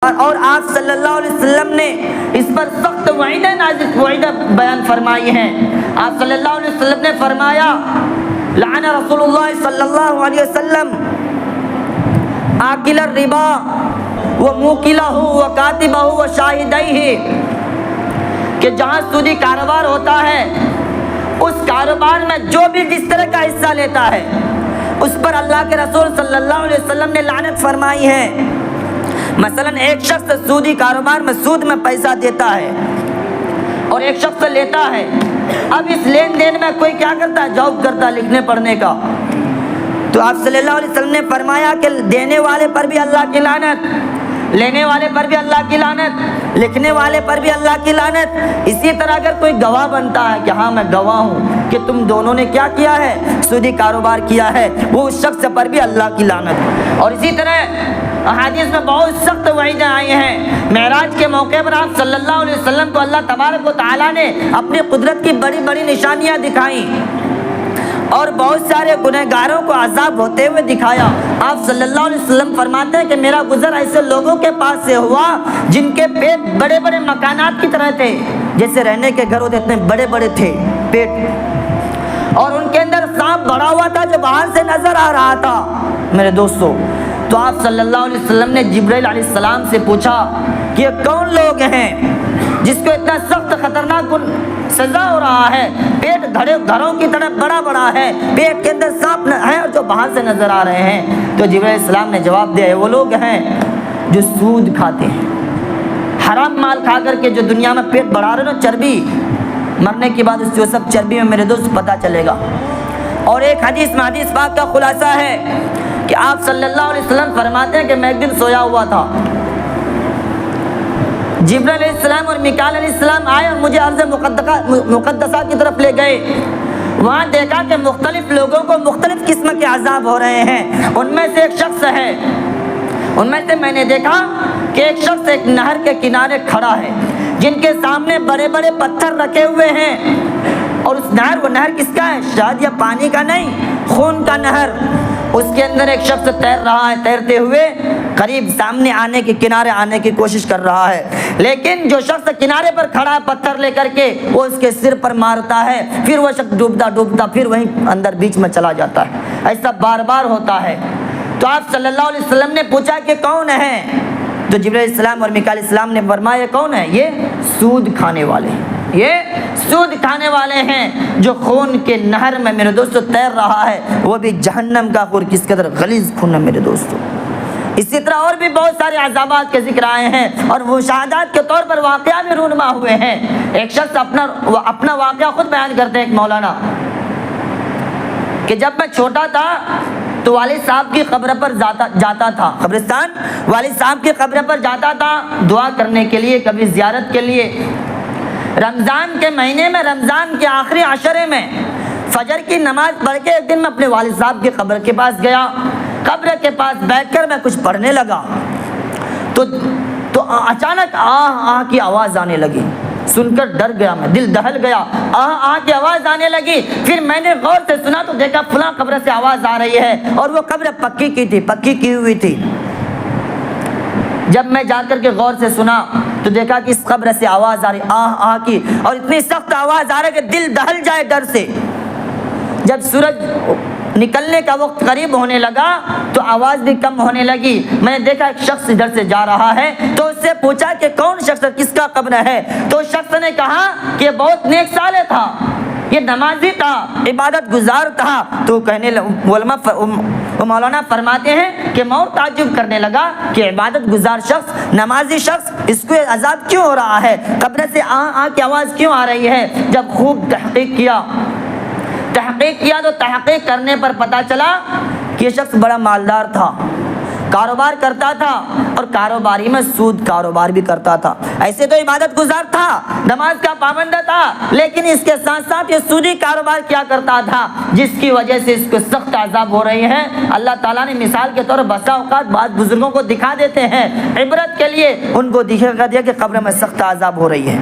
اور آپ صلی اللہ علیہ وسلم نے اس پر سخت وعیدہ بیان فرمائی ہے۔ آپ صلی اللہ علیہ وسلم نے فرمایا لعن رسول اللہ صلی اللہ علیہ وسلم آکل الربا وموکلہ وکاتبہ وشاہدیہ، کہ جہاں سودی کاروبار ہوتا ہے اس کاروبار میں جو بھی جس طرح کا حصہ لیتا ہے اس پر اللہ کے رسول صلی اللہ علیہ وسلم نے لعنت فرمائی ہے۔ مثلا ایک شخص سودی کاروبار میں سود میں پیسہ دیتا ہے اور ایک شخص لیتا ہے، اب اس لین دین میں کوئی کیا کرتا ہے، جاب کرتا ہے لکھنے پڑھنے کا، تو آپ صلی اللہ علیہ وسلم نے فرمایا کہ دینے والے پر بھی اللہ کی لعنت، لینے والے پر بھی اللہ کی لعنت، لکھنے والے پر بھی اللہ کی لعنت۔ اسی طرح اگر کوئی گواہ بنتا ہے کہ ہاں میں گواہ ہوں کہ تم دونوں نے کیا کیا ہے، سودی کاروبار کیا ہے، وہ اس شخص پر بھی اللہ کی لعنت۔ اور اسی طرح احادیث میں بہت سخت وعیدیں آئی ہیں۔ معراج کے موقع پر آپ صلی اللہ علیہ وسلم کو اللہ تبارک و تعالیٰ نے اپنی قدرت کی بڑی بڑی نشانیاں دکھائیں اور بہت سارے گنہگاروں کو عذاب ہوتے ہوئے دکھایا۔ آپ صلی اللہ علیہ وسلم فرماتے ہیں کہ میرا گزر ایسے لوگوں کے پاس سے ہوا جن کے پیٹ بڑے بڑے مکانات کی طرح تھے، جیسے رہنے کے گھر ہوتے اتنے بڑے بڑے تھے پیٹ، اور ان کے اندر سانپ بڑا ہوا تھا جو باہر سے نظر آ رہا تھا۔ میرے دوستو، تو آپ صلی اللہ علیہ وسلم نے جبرائیل علیہ السلام سے پوچھا کہ یہ کون لوگ ہیں جس کو اتنا سخت خطرناک سزا ہو رہا ہے، پیٹ گھروں کی طرح بڑا بڑا ہے، پیٹ کے اندر سانپ ہے اور جو باہر سے نظر آ رہے ہیں؟ تو جبرائیل علیہ السلام نے جواب دیا، وہ لوگ ہیں جو سود کھاتے ہیں، حرام مال کھا کر کے جو دنیا میں پیٹ بڑھا رہے ہیں، چربی، مرنے کے بعد اس سب چربی میں میرے دوست پتہ چلے گا۔ اور ایک حدیث میں حدیث پاک کا خلاصہ ہے کہ آپ صلی اللہ علیہ وسلم فرماتے ہیں کہ میں ایک دن سویا ہوا تھا، جبرائیل علیہ السلام اور میکائیل علیہ السلام آئے اور مجھے ارض مقدسہ کی طرف لے گئے۔ وہاں دیکھا کہ مختلف لوگوں کو مختلف قسم کے عذاب ہو رہے ہیں۔ ان میں سے ایک شخص ہے، ان میں سے میں نے دیکھا کہ ایک شخص ایک نہر کے کنارے کھڑا ہے جن کے سامنے بڑے بڑے پتھر رکھے ہوئے ہیں، اور اس نہر، وہ نہر کس کا ہے؟ شاید یہ پانی کا نہیں، خون کا نہر۔ اس کے اندر ایک شخص تیر رہا ہے، تیرتے ہوئے قریب سامنے آنے کی، کنارے آنے کی کوشش کر رہا ہے، لیکن جو شخص کنارے پر کھڑا ہے پتھر لے کر کے، وہ اس کے سر پر مارتا ہے، پھر وہ شخص ڈوبتا ڈوبتا پھر وہیں اندر بیچ میں چلا جاتا ہے۔ ایسا بار بار ہوتا ہے۔ تو آپ صلی اللہ علیہ وسلم نے پوچھا کہ کون ہے؟ تو جبرائیل علیہ السلام اور میکائیل علیہ السلام نے فرمایا کون ہے؟ یہ سود کھانے والے ہیں، یہ سود کھانے والے ہیں جو خون کے نہر میں میرے دوستو تیر رہا ہے، وہ بھی جہنم کا خور، کس قدر غلیظ خون ہے میرے دوستو۔ اسی طرح اور بھی بہت سارے عذابات کے ذکر آئے ہیں اور مشاہدات کے طور پر واقعہ بھی رونما ہوئے ہیں۔ ایک شخص اپنا واقعہ خود بیان کرتے ہیں، ایک مولانا، کہ جب میں چھوٹا تھا تو والد صاحب کی قبر پر جاتا تھا، قبرستان والد صاحب کی قبر پر جاتا تھا دعا کرنے کے لیے، کبھی زیارت کے لیے۔ رمضان کے مہینے میں، رمضان کے آخری عشرے میں فجر کی نماز پڑھ کے ایک دن میں اپنے والد صاحب کی قبر کے پاس گیا، قبر کے پاس بیٹھ کر میں کچھ پڑھنے لگا تو اچانک آہ کی آواز آنے لگی۔ سن کر ڈر گیا میں، دل دہل گیا، آہ کی آواز آنے لگی۔ پھر میں نے غور سے سنا تو دیکھا فلاں قبر سے آواز آ رہی ہے، اور وہ قبر پکی کی تھی، پکی کی ہوئی تھی۔ جب میں جا کر کے غور سے سنا تو دیکھا کہ اس قبر سے آواز آ رہی، آہ کی، اور اتنی سخت آواز آ رہی کہ دل دہل جائے ڈر سے۔ جب سورج نکلنے کا وقت قریب ہونے لگا تو آواز بھی کم ہونے لگی۔ میں نے دیکھا ایک شخص ادھر سے جا رہا ہے، تو اس سے پوچھا کہ کون شخص، کس کا قبر ہے؟ تو شخص نے کہا کہ یہ بہت نیک صالح تھا، یہ نمازی تھا، عبادت گزار تھا۔ تو کہنے مولانا فرماتے ہیں کہ میں اور تعجب کرنے لگا کہ عبادت گزار شخص، نمازی شخص، اس کو عذاب کیوں ہو رہا ہے، قبر سے آہ کی آواز کیوں آ رہی ہے؟ جب خوب تحقیق کیا تو تحقیق کرنے پر پتہ چلا کہ یہ شخص بڑا مالدار تھا، کاروبار کرتا تھا، اور کاروباری میں سود کاروبار بھی کرتا تھا۔ ایسے تو عبادت گزار تھا، نماز کا پابند تھا، لیکن اس کے ساتھ ساتھ یہ سودی کاروبار کیا کرتا تھا، جس کی وجہ سے اس کو سخت عذاب ہو رہی ہے۔ اللہ تعالیٰ نے مثال کے طور پر بسا اوقات بعض بزرگوں کو دکھا دیتے ہیں عبرت کے لیے، ان کو دکھا دیا کہ قبر میں سخت عذاب ہو رہی ہے۔